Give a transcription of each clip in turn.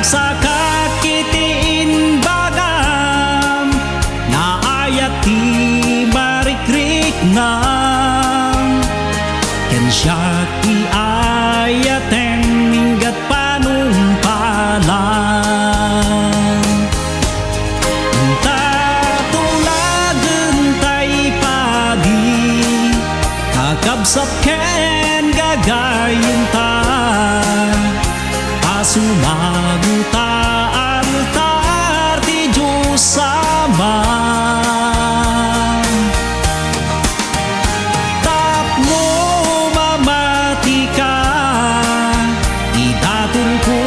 Nagsakak kitiin bagam naayat ti marikrik ngam ken siya ti ayaten minggat panumpalan tatulagen tay padi kakabsat ken gagayun ta sumaguta altar ti Diyos Ama tapno mamati ka idatun ko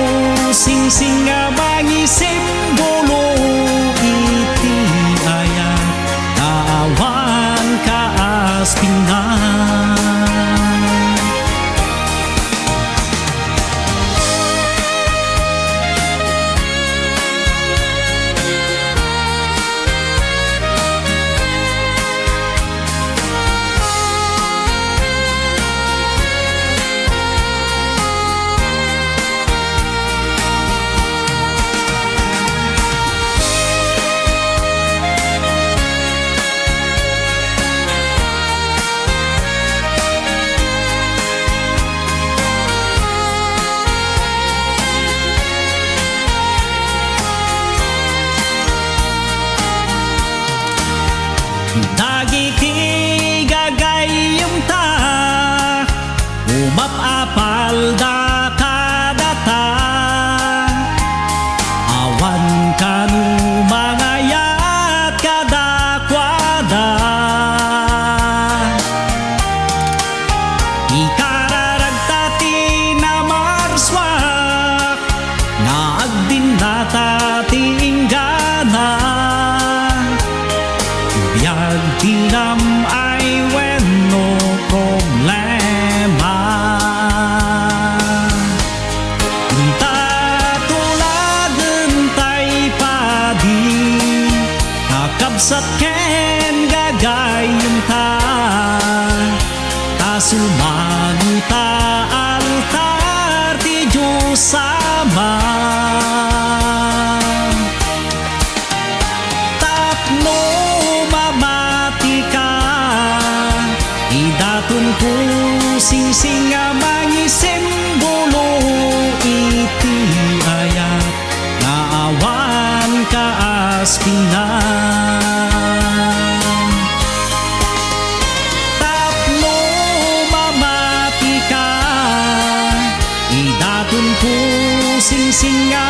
singsing nga mangisimbolo iti ayat tawan ka aspinan dagiti gagayem ta umapapal da kadata awan kanu mangayat kadakwada ikararagtati na marswak naagdinata ti inggana biag tinam ay when no problema tatulagen tay padi kakabsat ken gagayem ta sumaguta altar ti Diyos Ama idatun ko singsing nga mangisimbolo iti ayat na awan ka aspinan tapno mamati ka idatun ko singsing nga